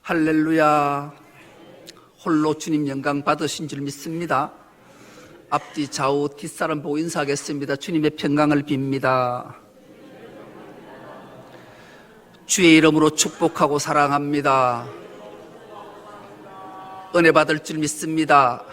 할렐루야. 홀로 주님 영광 받으신 줄 믿습니다. 앞뒤 좌우 뒷사람 보고 인사하겠습니다. 주님의 평강을 빕니다. 주의 이름으로 축복하고 사랑합니다. 은혜 받을 줄 믿습니다.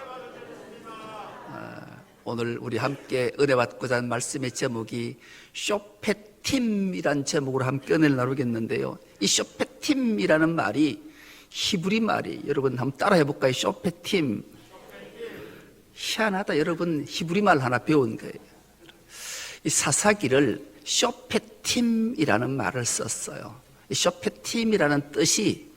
오늘 우리 함께 은혜 받고자 하는 말씀의 제목이 쇼페팀이라는 제목으로 함께 은혜를 나누겠는데요, 이 쇼페팀이라는 말이 히브리 말이, 여러분 한번 따라해 볼까요? 쇼페팀. 희한하다. 여러분 히브리 말 하나 배운 거예요. 이 사사기를 쇼페팀이라는 말을 썼어요. 이 쇼페팀이라는 뜻이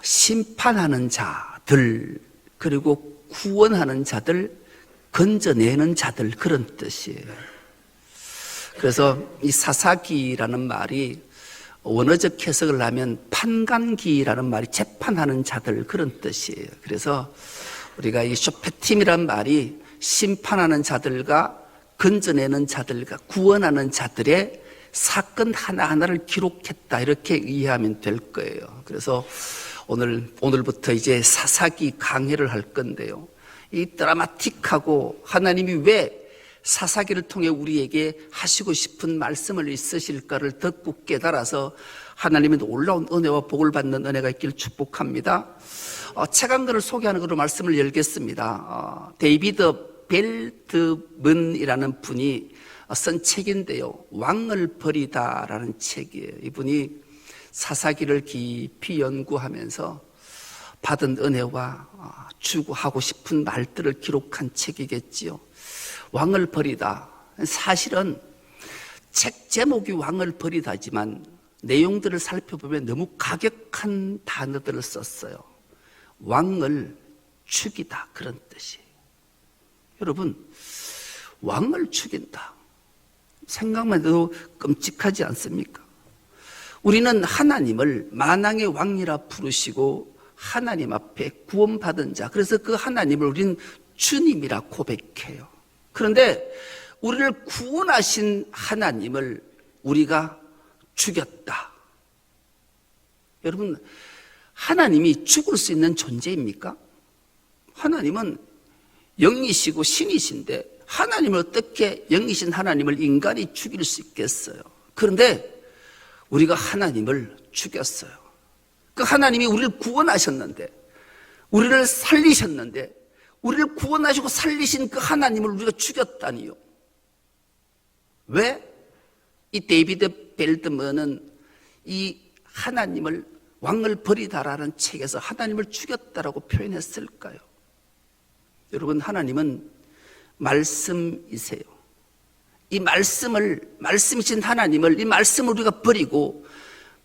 심판하는 자들, 그리고 구원하는 자들, 건져내는 자들, 그런 뜻이에요. 그래서 이 사사기라는 말이 원어적 해석을 하면 판관기라는 말이 재판하는 자들, 그런 뜻이에요. 그래서 우리가 이 쇼페팀이라는 말이 심판하는 자들과 건져내는 자들과 구원하는 자들의 사건 하나하나를 기록했다, 이렇게 이해하면 될 거예요. 그래서 오늘부터 이제 사사기 강해를 할 건데요, 이 드라마틱하고 하나님이 왜 사사기를 통해 우리에게 하시고 싶은 말씀을 있으실까를 듣고 깨달아서 하나님의 놀라운 은혜와 복을 받는 은혜가 있기를 축복합니다. 책 한 권을 소개하는 것으로 말씀을 열겠습니다. 데이비드 벨드먼이라는 분이 쓴 책인데요, 왕을 버리다라는 책이에요. 이분이 사사기를 깊이 연구하면서 받은 은혜와 주고 하고 싶은 말들을 기록한 책이겠지요. 왕을 버리다. 사실은 책 제목이 왕을 버리다지만 내용들을 살펴보면 너무 가격한 단어들을 썼어요. 왕을 죽이다, 그런 뜻이에요. 여러분, 왕을 죽인다. 생각만 해도 끔찍하지 않습니까? 우리는 하나님을 만왕의 왕이라 부르시고 하나님 앞에 구원받은 자, 그래서 그 하나님을 우리는 주님이라 고백해요. 그런데 우리를 구원하신 하나님을 우리가 죽였다. 여러분, 하나님이 죽을 수 있는 존재입니까? 하나님은 영이시고 신이신데 하나님을 어떻게, 영이신 하나님을 인간이 죽일 수 있겠어요? 그런데 우리가 하나님을 죽였어요. 그 하나님이 우리를 구원하셨는데, 우리를 살리셨는데, 우리를 구원하시고 살리신 그 하나님을 우리가 죽였다니요. 왜? 이 데이비드 벨드먼은 이 하나님을, 왕을 버리다라는 책에서 하나님을 죽였다라고 표현했을까요? 여러분, 하나님은 말씀이세요. 이 말씀이신 하나님을, 이 말씀을 우리가 버리고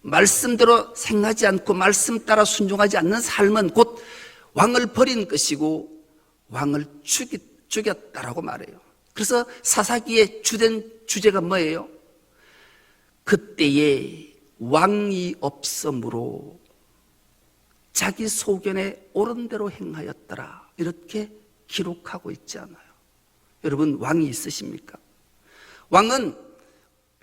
말씀대로 생각하지 않고 말씀 따라 순종하지 않는 삶은 곧 왕을 버린 것이고 왕을 죽였다라고 말해요. 그래서 사사기의 주된 주제가 뭐예요? 그때에 왕이 없으므로 자기 소견에 옳은 대로 행하였더라, 이렇게 기록하고 있지 않아요? 여러분, 왕이 있으십니까? 왕은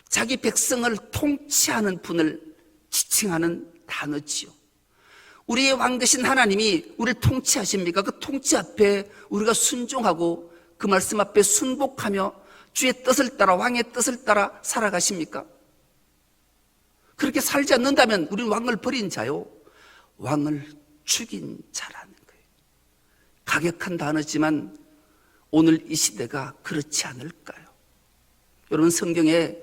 자기 백성을 통치하는 분을 지칭하는 단어지요. 우리의 왕 되신 하나님이 우리를 통치하십니까? 그 통치 앞에 우리가 순종하고 그 말씀 앞에 순복하며 주의 뜻을 따라, 왕의 뜻을 따라 살아가십니까? 그렇게 살지 않는다면 우리는 왕을 버린 자요, 왕을 죽인 자라는 거예요. 가격한 단어지만 오늘 이 시대가 그렇지 않을까요? 여러분, 성경에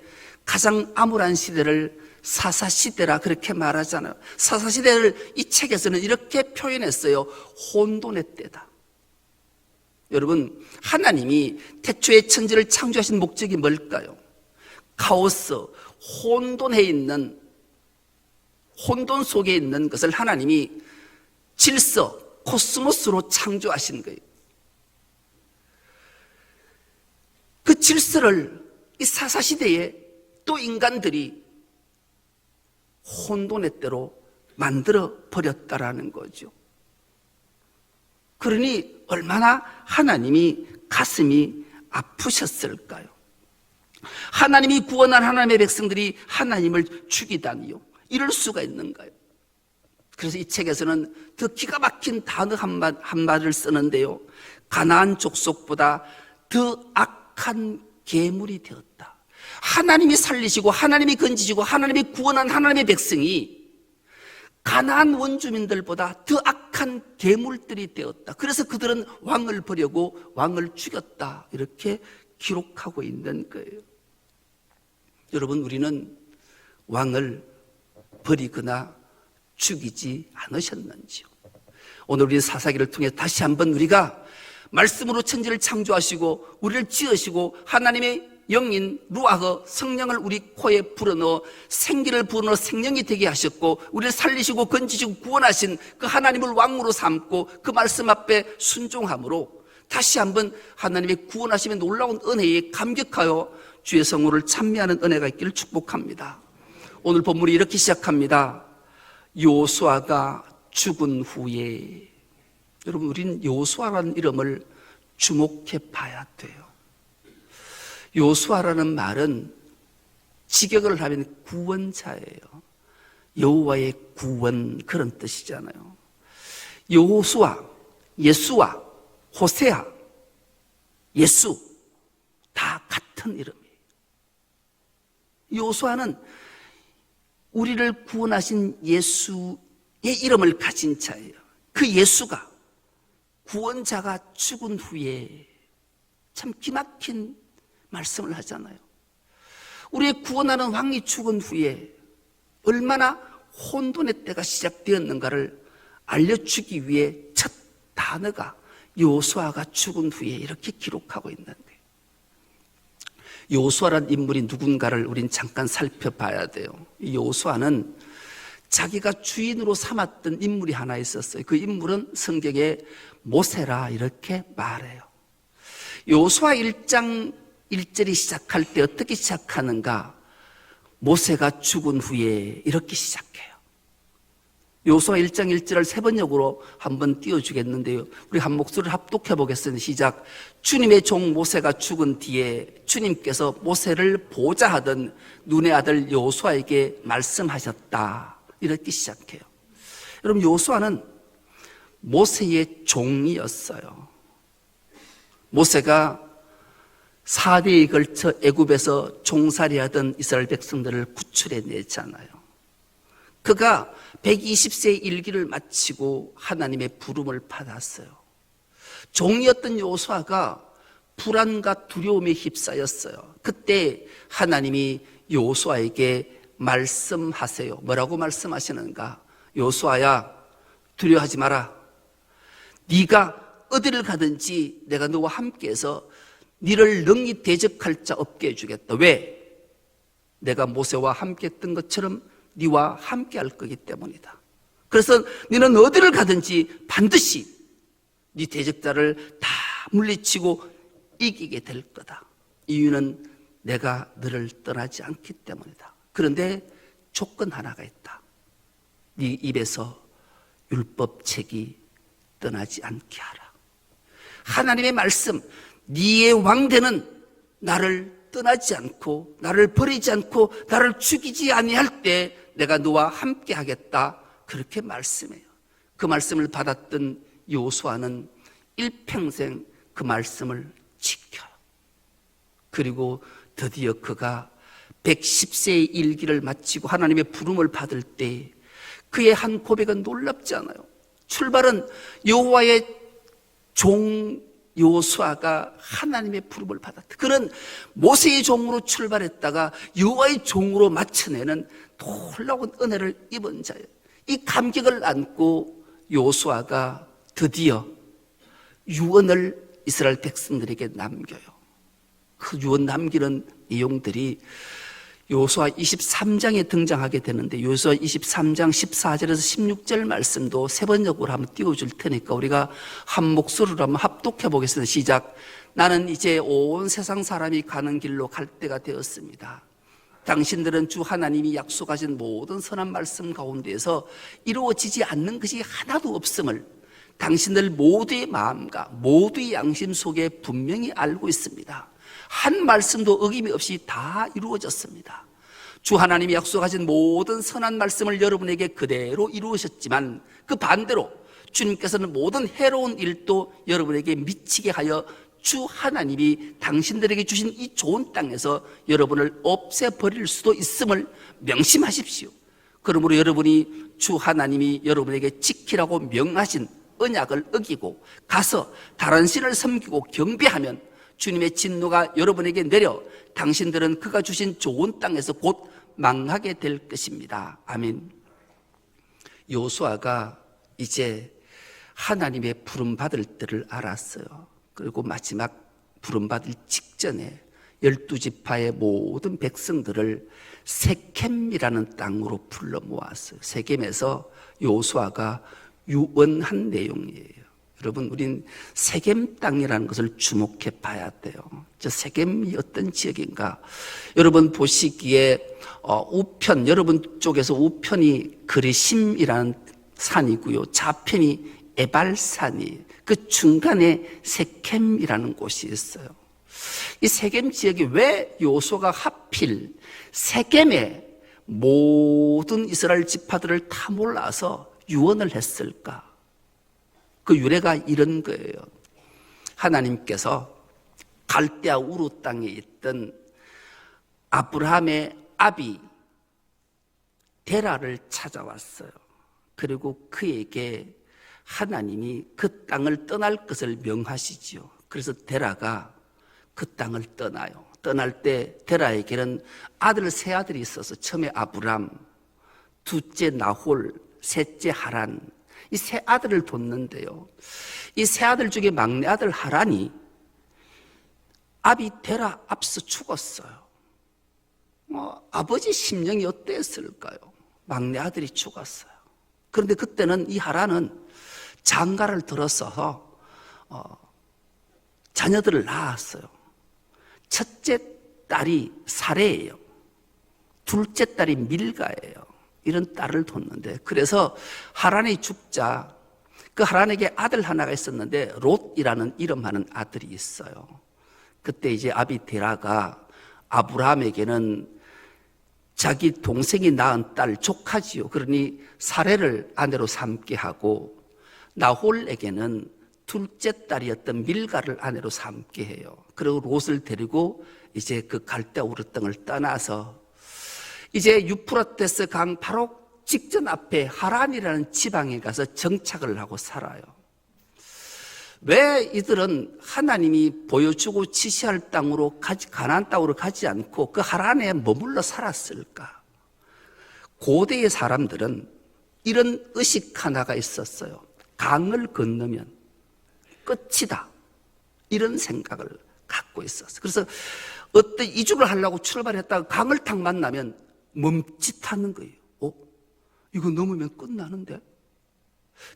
가장 암울한 시대를 사사시대라 그렇게 말하잖아요. 사사시대를 이 책에서는 이렇게 표현했어요. 혼돈의 때다. 여러분, 하나님이 태초에 천지를 창조하신 목적이 뭘까요? 카오스, 혼돈 속에 있는 것을 하나님이 질서, 코스모스로 창조하신 거예요. 그 질서를 이 사사시대에 또 인간들이 혼돈의 때로 만들어 버렸다라는 거죠. 그러니 얼마나 하나님이 가슴이 아프셨을까요? 하나님이 구원한 하나님의 백성들이 하나님을 죽이다니요, 이럴 수가 있는가요? 그래서 이 책에서는 더 기가 막힌 단어 한마디를 쓰는데요. 가나안 족속보다 더 악한 괴물이 되었다. 하나님이 살리시고 하나님이 건지시고 하나님이 구원한 하나님의 백성이 가나안 원주민들보다 더 악한 괴물들이 되었다. 그래서 그들은 왕을 버리고 왕을 죽였다. 이렇게 기록하고 있는 거예요. 여러분, 우리는 왕을 버리거나 죽이지 않으셨는지요? 오늘 우리 사사기를 통해 다시 한번 우리가 말씀으로 천지를 창조하시고 우리를 지으시고 하나님의 영인 루아흐 성령을 우리 코에 불어넣어 생기를 불어넣어 생명이 되게 하셨고 우리를 살리시고 건지시고 구원하신 그 하나님을 왕으로 삼고 그 말씀 앞에 순종함으로 다시 한번 하나님의 구원하심의 놀라운 은혜에 감격하여 주의 성호를 찬미하는 은혜가 있기를 축복합니다. 오늘 본문이 이렇게 시작합니다. 요수아가 죽은 후에. 여러분, 우리는 요수아라는 이름을 주목해 봐야 돼요. 요수아라는 말은 직역을 하면 구원자예요. 여호와의 구원, 그런 뜻이잖아요. 여호수아, 예수아, 호세아, 예수 다 같은 이름이에요. 요수아는 우리를 구원하신 예수의 이름을 가진 자예요. 그 예수가 구원자가 죽은 후에 참 기막힌 말씀을 하잖아요. 우리의 구원하는 왕이 죽은 후에 얼마나 혼돈의 때가 시작되었는가를 알려주기 위해 첫 단어가 요수아가 죽은 후에 이렇게 기록하고 있는데, 요수아라는 인물이 누군가를 우린 잠깐 살펴봐야 돼요. 요수아는 자기가 주인으로 삼았던 인물이 하나 있었어요. 그 인물은 성경에 모세라 이렇게 말해요. 요수아 1장 1절이 시작할 때 어떻게 시작하는가? 모세가 죽은 후에 이렇게 시작해요. 요수아 1장 1절을 세 번역으로 한번 띄워주겠는데요. 우리 한 목소리를 합독해 보겠습니다. 시작. 주님의 종 모세가 죽은 뒤에 주님께서 모세를 보좌하던 눈의 아들 요수아에게 말씀하셨다. 이렇게 시작해요. 여러분, 요수아는 모세의 종이었어요. 모세가 4대에 걸쳐 애굽에서 종살이하던 이스라엘 백성들을 구출해내잖아요. 그가 120세의 일기를 마치고 하나님의 부름을 받았어요. 종이었던 요수아가 불안과 두려움에 휩싸였어요. 그때 하나님이 요수아에게 말씀하세요. 뭐라고 말씀하시는가? 요수아야, 두려워하지 마라. 네가 어디를 가든지 내가 너와 함께해서 네를 능히 대적할 자 없게 해주겠다. 왜? 내가 모세와 함께 했던 것처럼 네와 함께 할 거기 때문이다. 그래서 너는 어디를 가든지 반드시 네 대적자를 다 물리치고 이기게 될 거다. 이유는 내가 너를 떠나지 않기 때문이다. 그런데 조건 하나가 있다. 네 입에서 율법책이 떠나지 않게 하라. 하나님의 말씀, 네의 왕되는 나를 떠나지 않고 나를 버리지 않고 나를 죽이지 아니할 때 내가 너와 함께 하겠다. 그렇게 말씀해요. 그 말씀을 받았던 요수아는 일평생 그 말씀을 지켜요. 그리고 드디어 그가 110세의 일기를 마치고 하나님의 부름을 받을 때 그의 한 고백은 놀랍지 않아요. 출발은 여호와의 종 요수아가 하나님의 부름을 받았다. 그는 모세의 종으로 출발했다가 여호와의 종으로 마쳐내는 놀라운 은혜를 입은 자예요. 이 감격을 안고 요수아가 드디어 유언을 이스라엘 백성들에게 남겨요. 그 유언 남기는 내용들이 요수아 23장에 등장하게 되는데, 요수아 23장 14절에서 16절 말씀도 세 번역으로 한번 띄워줄 테니까 우리가 한 목소리로 한번 합독해 보겠습니다. 시작. 나는 이제 온 세상 사람이 가는 길로 갈 때가 되었습니다. 당신들은 주 하나님이 약속하신 모든 선한 말씀 가운데에서 이루어지지 않는 것이 하나도 없음을 당신들 모두의 마음과 모두의 양심 속에 분명히 알고 있습니다. 한 말씀도 어김이 없이 다 이루어졌습니다. 주 하나님이 약속하신 모든 선한 말씀을 여러분에게 그대로 이루으셨지만 그 반대로 주님께서는 모든 해로운 일도 여러분에게 미치게 하여 주 하나님이 당신들에게 주신 이 좋은 땅에서 여러분을 없애버릴 수도 있음을 명심하십시오. 그러므로 여러분이 주 하나님이 여러분에게 지키라고 명하신 언약을 어기고 가서 다른 신을 섬기고 경배하면 주님의 진노가 여러분에게 내려 당신들은 그가 주신 좋은 땅에서 곧 망하게 될 것입니다. 아멘. 요수아가 이제 하나님의 부름받을 때를 알았어요. 그리고 마지막 부름받을 직전에 12지파의 모든 백성들을 세켐이라는 땅으로 불러 모았어요. 세겜에서 요수아가 유언한 내용이에요. 여러분, 우린 세겜 땅이라는 것을 주목해 봐야 돼요. 저 세겜이 어떤 지역인가? 여러분 보시기에 우편, 여러분 쪽에서 우편이 그리심이라는 산이고요, 좌편이 에발산이, 그 중간에 세켐이라는 곳이 있어요. 이 세겜 지역이 왜 요수아가 하필 세겜에 모든 이스라엘 지파들을 다 몰아서 유언을 했을까? 그 유래가 이런 거예요. 하나님께서 갈대아 우르 땅에 있던 아브라함의 아비 데라를 찾아왔어요. 그리고 그에게 하나님이 그 땅을 떠날 것을 명하시지요. 그래서 데라가 그 땅을 떠나요. 떠날 때 데라에게는 세 아들이 있어서 처음에 아브람, 둘째 나홀, 셋째 하란, 이 세 아들을 뒀는데요, 이 세 아들 중에 막내 아들 하란이 아비 데라 앞서 죽었어요. 아버지 심령이 어땠을까요? 막내 아들이 죽었어요. 그런데 그때는 이 하란은 장가를 들어서 자녀들을 낳았어요. 첫째 딸이 사레예요. 둘째 딸이 밀가예요. 이런 딸을 뒀는데, 그래서 하란이 죽자 그 하란에게 아들 하나가 있었는데 롯이라는 이름하는 아들이 있어요. 그때 이제 아비 데라가 아브라함에게는 자기 동생이 낳은 딸 조카지요. 그러니 사레를 아내로 삼게 하고 나홀에게는 둘째 딸이었던 밀가를 아내로 삼게 해요. 그리고 롯을 데리고 이제 그 갈대아 우르 땅을 떠나서 이제 유프라테스 강 바로 직전 앞에 하란이라는 지방에 가서 정착을 하고 살아요. 왜 이들은 하나님이 보여주고 지시할 땅으로 가나안 땅으로 가지 않고 그 하란에 머물러 살았을까? 고대의 사람들은 이런 의식 하나가 있었어요. 강을 건너면 끝이다, 이런 생각을 갖고 있었어요. 그래서 어떤 이주를 하려고 출발했다가 강을 딱 만나면 멈칫하는 거예요. 이거 넘으면 끝나는데,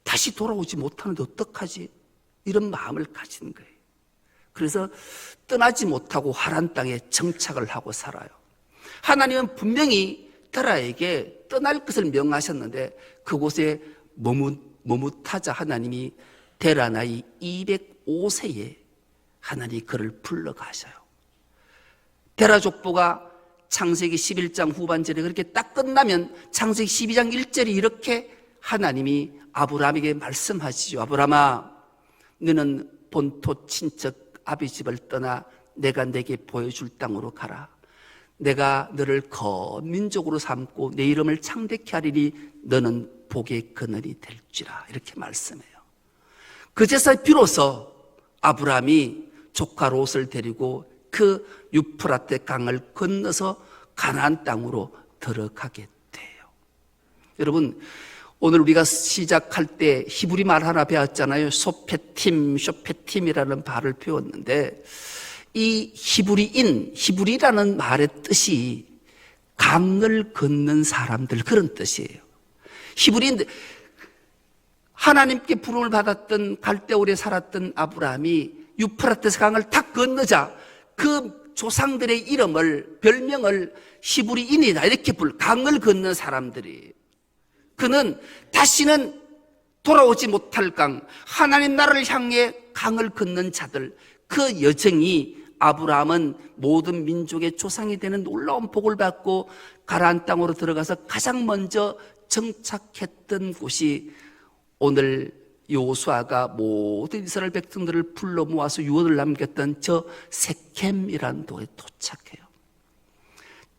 다시 돌아오지 못하는데 어떡하지? 이런 마음을 가진 거예요. 그래서 떠나지 못하고 하란 땅에 정착을 하고 살아요. 하나님은 분명히 데라에게 떠날 것을 명하셨는데 그곳에 머뭇하자 하나님이 데라 나이 205세에 하나님이 그를 불러가셔요. 데라 족보가 창세기 11장 후반절에 그렇게 딱 끝나면 창세기 12장 1절이 이렇게 하나님이 아브라함에게 말씀하시죠. 아브라함아, 너는 본토 친척 아비 집을 떠나 내가 내게 보여줄 땅으로 가라. 내가 너를 거민 민족으로 삼고 내 이름을 창대케 하리니 너는 복의 그늘이 될지라, 이렇게 말씀해요. 그제서 비로소 아브라함이 조카 롯을 데리고 그 유프라테 강을 건너서 가나안 땅으로 들어가게 돼요. 여러분, 오늘 우리가 시작할 때 히브리 말 하나 배웠잖아요. 쇼페팀이라는 말을 배웠는데, 이 히브리라는 말의 뜻이 강을 건넌 사람들, 그런 뜻이에요. 히브리인데 하나님께 부름을 받았던 갈대아울에 살았던 아브라함이 유프라테스 강을 탁 건너자 그 조상들의 이름을, 별명을 히브리인이다 이렇게 강을 건넌 사람들이. 그는 다시는 돌아오지 못할 강, 하나님 나라를 향해 강을 건넌 자들, 그 여정이 아브라함은 모든 민족의 조상이 되는 놀라운 복을 받고 가나안 땅으로 들어가서 가장 먼저 정착했던 곳이 오늘 여호수아가 모든 이스라엘 백성들을 불러 모아서 유언을 남겼던 저 세켐이라는 도에 도착해요.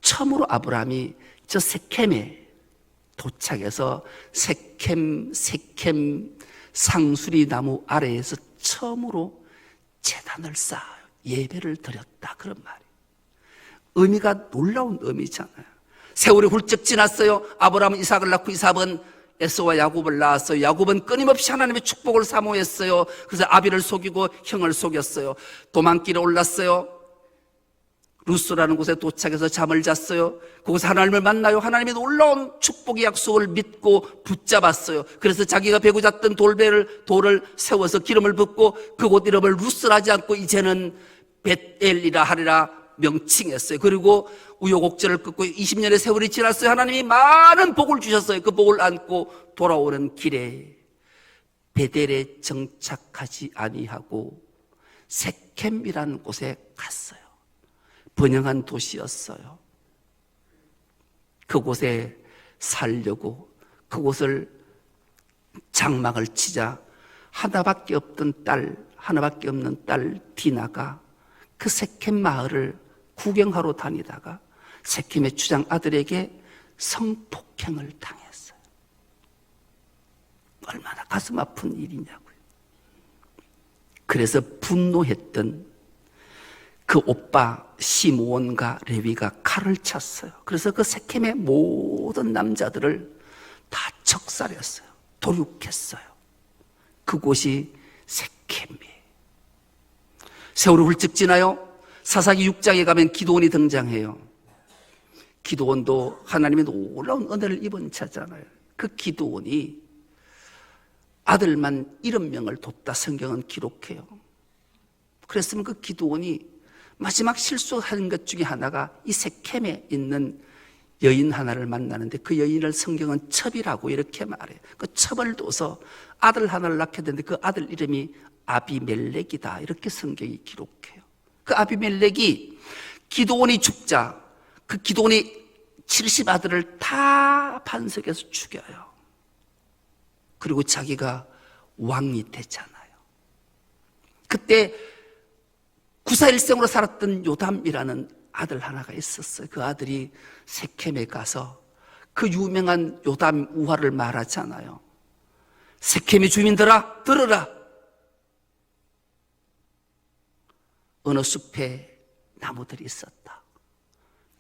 처음으로 아브라함이 저 세켐에 도착해서 세켐 상수리 나무 아래에서 처음으로 제단을 쌓아 예배를 드렸다, 그런 말이에요. 의미가 놀라운 의미잖아요. 세월이 훌쩍 지났어요. 아브라함은 이삭을 낳고 이삭은 에서와 야곱을 낳았어요. 야곱은 끊임없이 하나님의 축복을 사모했어요. 그래서 아비를 속이고 형을 속였어요. 도망길에 올랐어요. 루스라는 곳에 도착해서 잠을 잤어요. 거기서 하나님을 만나요. 하나님의 놀라운 축복의 약속을 믿고 붙잡았어요. 그래서 자기가 베고 잤던 돌을 세워서 기름을 붓고 그곳 이름을 루스라 하지 않고 이제는 벳엘이라 하리라 명칭했어요. 그리고 우여곡절을 끊고 20년의 세월이 지났어요. 하나님이 많은 복을 주셨어요. 그 복을 안고 돌아오는 길에 베델에 정착하지 아니하고 세켐이라는 곳에 갔어요. 번영한 도시였어요. 그곳에 살려고 그곳을 장막을 치자 하나밖에 없는 딸 디나가 그 세켐 마을을 구경하러 다니다가 세켐의 주장 아들에게 성폭행을 당했어요. 얼마나 가슴 아픈 일이냐고요. 그래서 분노했던 그 오빠 시므온과 레위가 칼을 쳤어요. 그래서 그 세켐의 모든 남자들을 다 척살했어요. 도륙했어요. 그곳이 세켐이에요. 세월이 훌쩍 지나요. 사사기 6장에 가면 기드온이 등장해요. 기드온도 하나님의 놀라운 은혜를 입은 자잖아요. 그 기드온이 아들만 70명을 뒀다 성경은 기록해요. 그랬으면 그 기드온이 마지막 실수한 것 중에 하나가 이 세켐에 있는 여인 하나를 만나는데 그 여인을 성경은 첩이라고 이렇게 말해요. 그 첩을 둬서 아들 하나를 낳게 되는데 그 아들 이름이 아비멜렉이다, 이렇게 성경이 기록해요. 그 아비멜렉이 기드온이 죽자 그 기드온이 70아들을 다 반석에서 죽여요. 그리고 자기가 왕이 되잖아요. 그때 구사일생으로 살았던 요담이라는 아들 하나가 있었어요. 그 아들이 세켐에 가서 그 유명한 요담 우화를 말하잖아요. 세켐의 주민들아 들으라. 어느 숲에 나무들이 있었다.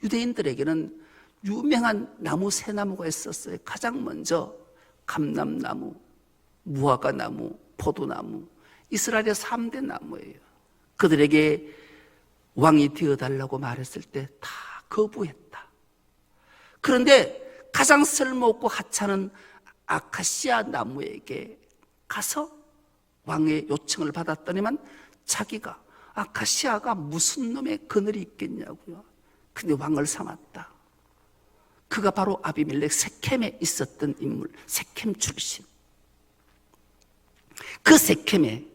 유대인들에게는 유명한 나무 세 나무가 있었어요. 가장 먼저 감람나무, 무화과나무, 포도나무, 이스라엘의 3대 나무예요. 그들에게 왕이 되어달라고 말했을 때 다 거부했다. 그런데 가장 쓸모없고 하찮은 아카시아 나무에게 가서 왕의 요청을 받았더니만 자기가 아카시아가 무슨 놈의 그늘이 있겠냐고요. 근데 왕을 삼았다. 그가 바로 아비멜렉 세켐에 있었던 인물, 세켐 출신. 그 세켐에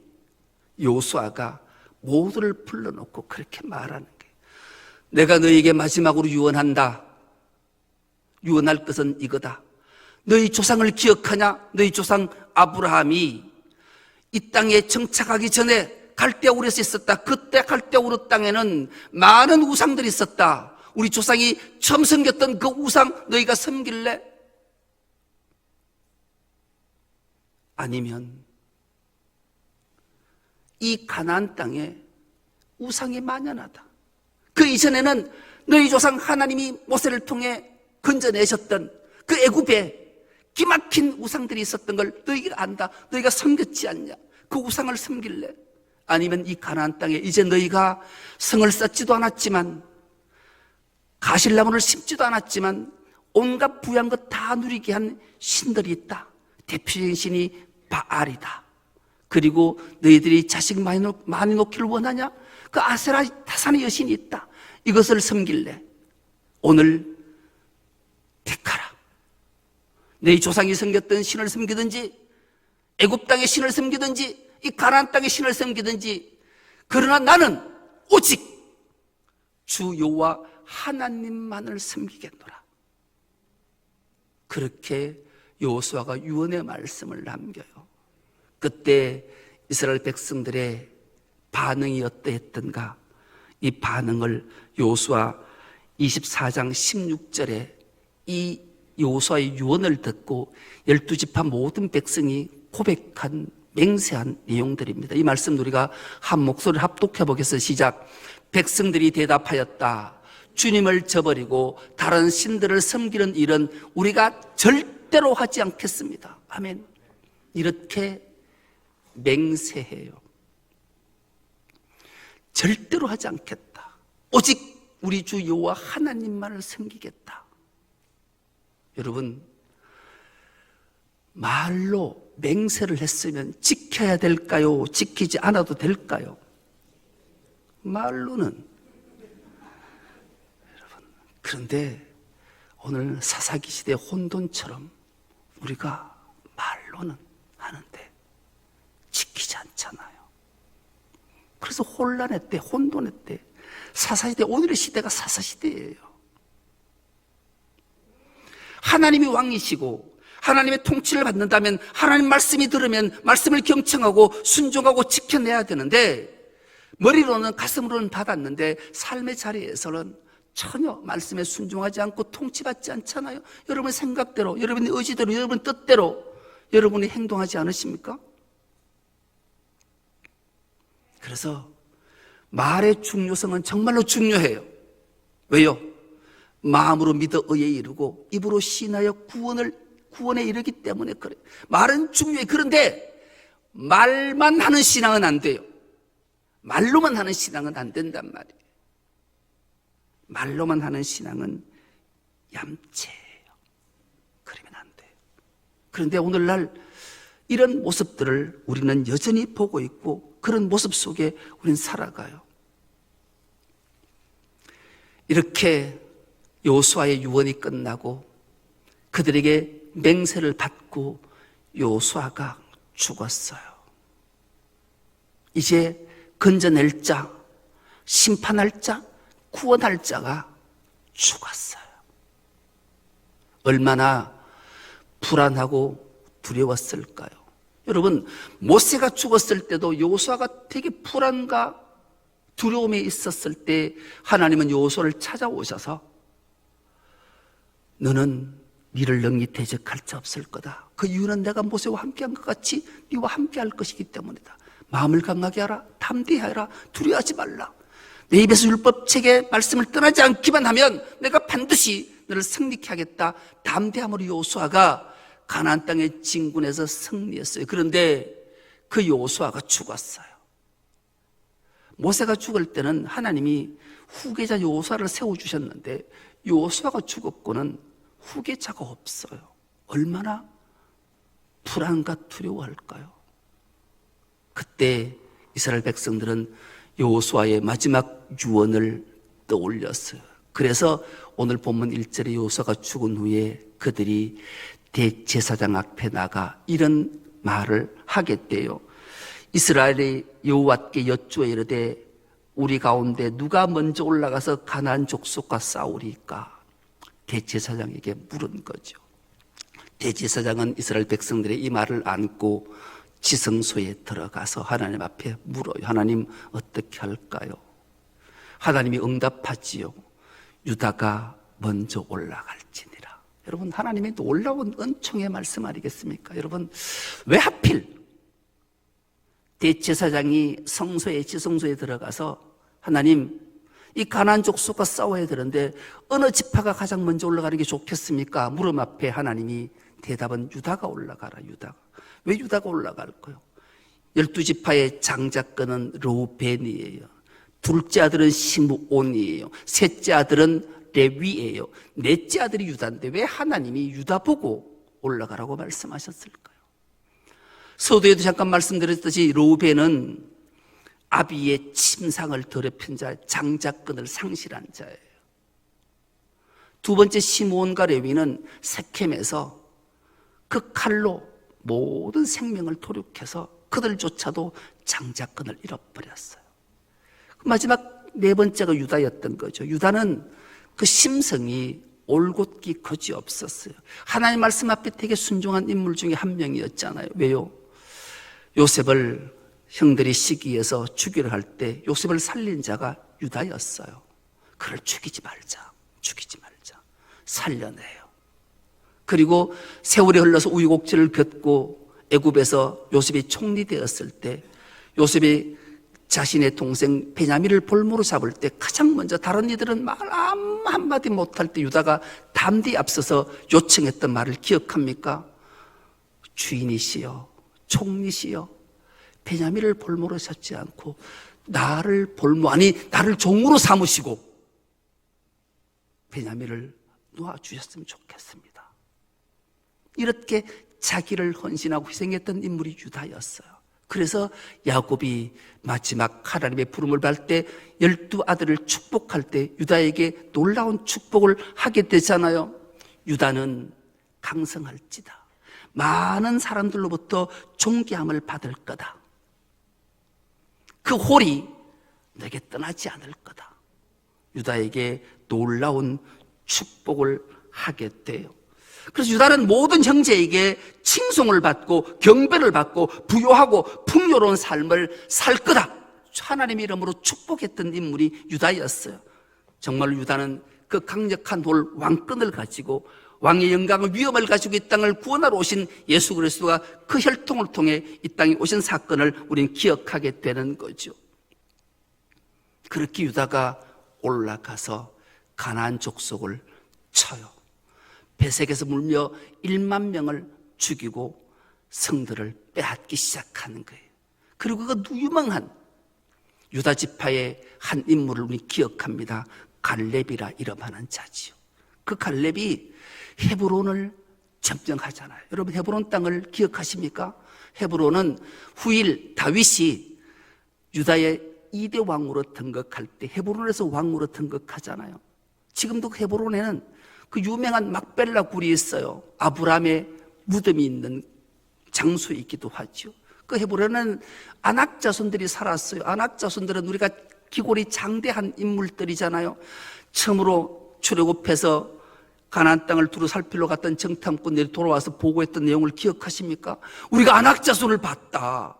여호수아가 모두를 불러놓고 그렇게 말하는 거예요. 내가 너희에게 마지막으로 유언한다. 유언할 것은 이거다. 너희 조상을 기억하냐? 너희 조상 아브라함이 이 땅에 정착하기 전에 갈대아우르에서 있었다. 그때 갈대아우르 땅에는 많은 우상들이 있었다. 우리 조상이 처음 섬겼던 그 우상 너희가 섬길래? 아니면 이 가나안 땅에 우상이 만연하다. 그 이전에는 너희 조상 하나님이 모세를 통해 건져내셨던 그 애굽에 기막힌 우상들이 있었던 걸 너희가 안다. 너희가 섬겼지 않냐? 그 우상을 섬길래? 아니면 이 가나안 땅에 이제 너희가 성을 쌓지도 않았지만 가실나무를 심지도 않았지만 온갖 부유한 것 다 누리게 한 신들이 있다. 대표적인 신이 바알이다. 그리고 너희들이 자식 많이 놓기를 원하냐? 그 아세라 타산의 여신이 있다. 이것을 섬길래? 오늘 택하라. 너희 조상이 섬겼던 신을 섬기든지 애굽 땅의 신을 섬기든지 이 가나안 땅의 신을 섬기든지, 그러나 나는 오직 주 여호와 하나님만을 섬기겠노라. 그렇게 여호수아가 유언의 말씀을 남겨요. 그때 이스라엘 백성들의 반응이 어떠했던가? 이 반응을 여호수아 24장 16절에 이 여호수아의 유언을 듣고 12지파 모든 백성이 고백한 맹세한 내용들입니다. 이 말씀 우리가 한 목소리를 합독해 보겠습니다. 시작. 백성들이 대답하였다. 주님을 저버리고 다른 신들을 섬기는 일은 우리가 절대로 하지 않겠습니다. 아멘. 이렇게 맹세해요. 절대로 하지 않겠다. 오직 우리 주 여호와 하나님만을 섬기겠다. 여러분, 말로 맹세를 했으면 지켜야 될까요? 지키지 않아도 될까요? 말로는. 여러분, 그런데 오늘 사사기 시대 혼돈처럼 우리가 말로는 하는데 지키지 않잖아요. 그래서 혼란했대, 혼돈했대. 사사시대, 오늘의 시대가 사사시대예요. 하나님이 왕이시고 하나님의 통치를 받는다면 하나님 말씀이 들으면 말씀을 경청하고 순종하고 지켜내야 되는데 머리로는 가슴으로는 받았는데 삶의 자리에서는 전혀 말씀에 순종하지 않고 통치받지 않잖아요. 여러분의 생각대로, 여러분의 의지대로, 여러분의 뜻대로 여러분이 행동하지 않으십니까? 그래서 말의 중요성은 정말로 중요해요. 왜요? 마음으로 믿어 의에 이르고 입으로 신하여 구원에 이르기 때문에 그래요. 말은 중요해. 그런데 말만 하는 신앙은 안 돼요. 말로만 하는 신앙은 안 된단 말이에요. 말로만 하는 신앙은 얌체예요. 그러면 안 돼요. 그런데 오늘날 이런 모습들을 우리는 여전히 보고 있고 그런 모습 속에 우리는 살아가요. 이렇게 여호수아의 유언이 끝나고 그들에게 맹세를 받고 여호수아가 죽었어요. 이제 건져낼 자, 심판할 자, 구원할 자가 죽었어요. 얼마나 불안하고 두려웠을까요? 여러분, 모세가 죽었을 때도 여호수아가 되게 불안과 두려움에 있었을 때 하나님은 여호수아를 찾아오셔서 너는 니를 능히 대적할 자 없을 거다. 그 이유는 내가 모세와 함께한 것 같이 니와 함께할 것이기 때문이다. 마음을 강하게 하라. 담대하라. 두려워하지 말라. 내 입에서 율법책의 말씀을 떠나지 않기만 하면 내가 반드시 너를 승리케 하겠다. 담대함으로 여호수아가 가나안 땅의 진군에서 승리했어요. 그런데 그 여호수아가 죽었어요. 모세가 죽을 때는 하나님이 후계자 여호수아를 세워주셨는데 여호수아가 죽었고는 후계자가 없어요. 얼마나 불안과 두려워할까요? 그때 이스라엘 백성들은 여호수아의 마지막 유언을 떠올렸어요. 그래서 오늘 본문 1절에 여호수아가 죽은 후에 그들이 대제사장 앞에 나가 이런 말을 하게 돼요. 이스라엘이 여호와께 여쭈어 이르되 우리 가운데 누가 먼저 올라가서 가나안 족속과 싸우리까? 대제사장에게 물은 거죠. 대제사장은 이스라엘 백성들의 이 말을 안고 지성소에 들어가서 하나님 앞에 물어요. 하나님 어떻게 할까요? 하나님이 응답하지요. 유다가 먼저 올라갈지니라. 여러분, 하나님의 놀라운 은총의 말씀 아니겠습니까? 여러분, 왜 하필 대제사장이 성소에 지성소에 들어가서 하나님 이 가나안 족속과 싸워야 되는데 어느 지파가 가장 먼저 올라가는 게 좋겠습니까? 물음 앞에 하나님이 대답은 유다가 올라가라. 유다가. 왜 유다가 올라갈까요? 12지파의 장자권은 르우벤이에요. 둘째 아들은 시므온이에요. 셋째 아들은 레위예요. 넷째 아들이 유다인데 왜 하나님이 유다 보고 올라가라고 말씀하셨을까요? 서두에도 잠깐 말씀드렸듯이 르우벤은 아비의 침상을 더럽힌 자, 장자권을 상실한 자예요. 두 번째 시므온과 레위는 세켐에서 그 칼로 모든 생명을 도륙해서 그들조차도 장자권을 잃어버렸어요. 마지막 네 번째가 유다였던 거죠. 유다는 그 심성이 올곧기 거지없었어요. 하나님 말씀 앞에 되게 순종한 인물 중에 한 명이었잖아요. 왜요? 요셉을 형들이 시기해서 죽이려 할 때 요셉을 살린 자가 유다였어요. 그를 죽이지 말자, 살려내요. 그리고 세월이 흘러서 우유곡절을 겪고 애굽에서 요셉이 총리되었을 때 요셉이 자신의 동생 베냐민을 볼모로 잡을 때 가장 먼저 다른 이들은 말 한마디 못할 때 유다가 담대히 앞서서 요청했던 말을 기억합니까? 주인이시여, 총리시여, 베냐민을 볼모로 잡지 않고 나를 나를 종으로 삼으시고 베냐민을 놓아주셨으면 좋겠습니다. 이렇게 자기를 헌신하고 희생했던 인물이 유다였어요. 그래서 야곱이 마지막 하나님의 부름을 받을 때 12아들을 축복할 때 유다에게 놀라운 축복을 하게 되잖아요. 유다는 강성할지다. 많은 사람들로부터 존귀함을 받을 거다. 그 홀이 내게 떠나지 않을 거다. 유다에게 놀라운 축복을 하게 돼요. 그래서 유다는 모든 형제에게 칭송을 받고 경배를 받고 부요하고 풍요로운 삶을 살 거다. 하나님의 이름으로 축복했던 인물이 유다였어요. 정말 유다는 그 강력한 돌 왕권을 가지고 왕의 영광을 위엄을 가지고 이 땅을 구원하러 오신 예수 그리스도가 그 혈통을 통해 이 땅에 오신 사건을 우리는 기억하게 되는 거죠. 그렇게 유다가 올라가서 가나안 족속을 쳐요. 배색에서 물며 1만 명을 죽이고 성들을 빼앗기 시작하는 거예요. 그리고 그 유명한 유다 지파의 한 인물을 우리 기억합니다. 갈렙이라 이름하는 자지요. 그 갈렙이 헤브론을 점령하잖아요. 여러분 헤브론 땅을 기억하십니까? 헤브론은 후일 다윗이 유다의 2대 왕으로 등극할 때 헤브론에서 왕으로 등극하잖아요. 지금도 헤브론에는 그 유명한 막벨라 굴이 있어요. 아브라함의 무덤이 있는 장소이기도 하죠. 그 헤브론은 아낙 자손들이 살았어요. 아낙 자손들은 우리가 기골이 장대한 인물들이잖아요. 처음으로 출애굽해서 가나안 땅을 두루 살피러 갔던 정탐꾼들이 돌아와서 보고했던 내용을 기억하십니까? 우리가 아낙 자손을 봤다.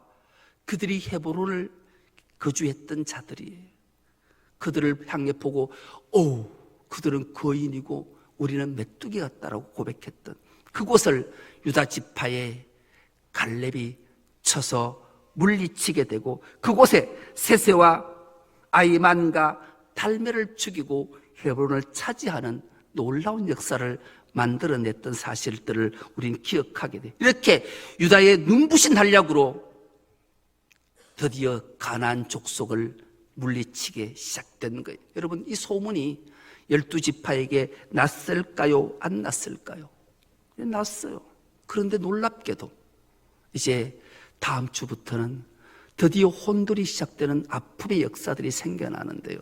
그들이 헤브론을 거주했던 자들이에요. 그들을 향해 보고 그들은 거인이고 우리는 메뚜기 같다라고 고백했던 그곳을 유다 지파의 갈렙이 쳐서 물리치게 되고 그곳에 세세와 아이만과 달메를 죽이고 헤브론을 차지하는 놀라운 역사를 만들어냈던 사실들을 우리는 기억하게 돼요. 이렇게 유다의 눈부신 활약으로 드디어 가나안 족속을 물리치게 시작된 거예요. 여러분 이 소문이 12지파에게 낯설까요? 안 낯설까요? 낯서요. 그런데 놀랍게도 이제 다음 주부터는 드디어 혼돌이 시작되는 아픔의 역사들이 생겨나는데요.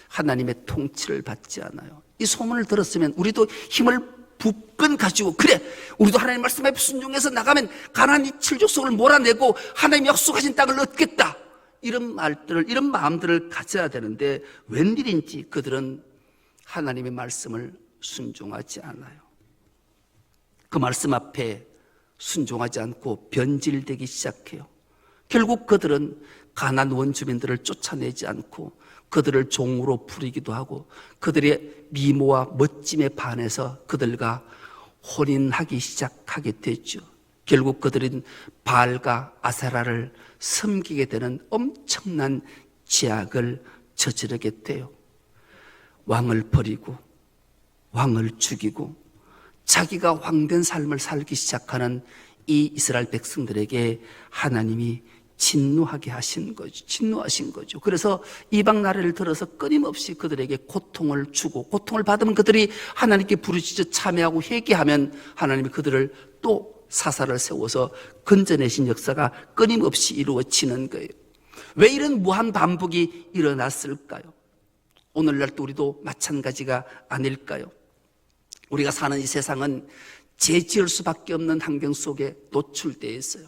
하나님의 통치를 받지 않아요. 이 소문을 들었으면 우리도 힘을 북끈 가지고 그래 우리도 하나님 말씀에 순종해서 나가면 가나안 7족속을 몰아내고 하나님 약속하신 땅을 얻겠다. 이런 말들을 이런 마음들을 가져야 되는데 웬일인지 그들은 하나님의 말씀을 순종하지 않아요. 그 말씀 앞에 순종하지 않고 변질되기 시작해요. 결국 그들은 가나안 원주민들을 쫓아내지 않고 그들을 종으로 부리기도 하고 그들의 미모와 멋짐에 반해서 그들과 혼인하기 시작하게 됐죠. 결국 그들은 바알과 아세라를 섬기게 되는 엄청난 죄악을 저지르게 돼요. 왕을 버리고 왕을 죽이고 자기가 왕된 삶을 살기 시작하는 이 이스라엘 백성들에게 하나님이 진노하신 거죠. 그래서 이방 나라를 들어서 끊임없이 그들에게 고통을 주고 고통을 받으면 그들이 하나님께 부르짖어 참회하고 회개하면 하나님이 그들을 또 사사를 세워서 건져내신 역사가 끊임없이 이루어지는 거예요. 왜 이런 무한 반복이 일어났을까요? 오늘날도 우리도 마찬가지가 아닐까요? 우리가 사는 이 세상은 죄 지을 수밖에 없는 환경 속에 노출되어 있어요.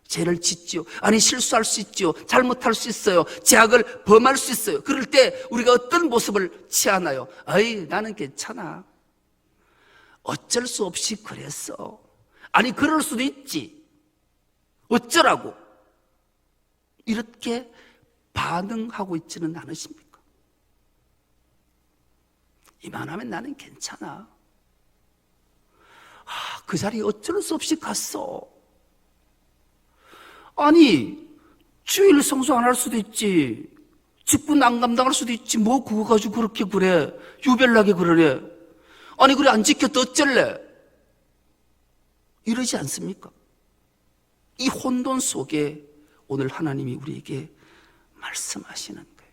죄를 짓지요. 아니, 실수할 수 있지요. 잘못할 수 있어요. 죄악을 범할 수 있어요. 그럴 때 우리가 어떤 모습을 취하나요? 아이, 나는 괜찮아. 어쩔 수 없이 그랬어. 아니, 그럴 수도 있지. 어쩌라고? 이렇게 반응하고 있지는 않으십니까? 이만하면 나는 괜찮아. 그 자리에 어쩔 수 없이 갔어. 아니, 주일 성수 안 할 수도 있지. 직분 안 감당할 수도 있지. 뭐 그거 가지고 그렇게 그래. 유별나게 그러래. 아니, 그래, 안 지켰다 어쩔래? 이러지 않습니까? 이 혼돈 속에 오늘 하나님이 우리에게 말씀하시는 거예요.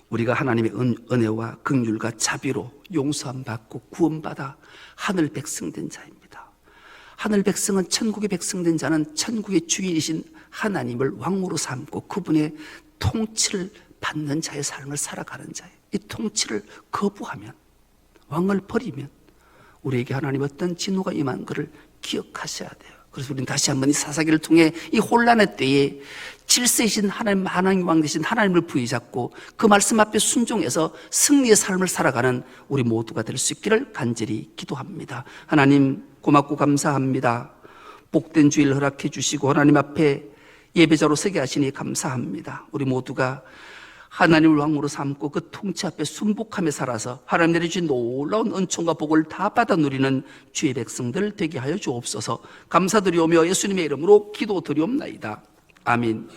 우리가 하나님의 은혜와 긍휼과 자비로 용서함 받고 구원받아 하늘 백성 된 자입니다. 하늘 백성은, 천국의 백성 된 자는 천국의 주인이신 하나님을 왕으로 삼고 그분의 통치를 받는 자의 삶을 살아가는 자예요. 이 통치를 거부하면, 왕을 버리면 우리에게 하나님 어떤 진노가 임한 것을 기억하셔야 돼요. 그래서 우리는 다시 한번 이 사사기를 통해 이 혼란의 때에 질서이신 하나님, 만왕의 왕 되신 하나님을 부여잡고 그 말씀 앞에 순종해서 승리의 삶을 살아가는 우리 모두가 될 수 있기를 간절히 기도합니다. 하나님, 고맙고 감사합니다. 복된 주일 허락해 주시고 하나님 앞에 예배자로 서게 하시니 감사합니다. 우리 모두가 하나님을 왕으로 삼고 그 통치 앞에 순복하며 살아서 하나님 내려주신 놀라운 은총과 복을 다 받아 누리는 주의 백성들 되게 하여 주옵소서. 감사드리오며 예수님의 이름으로 기도드리옵나이다. 아멘.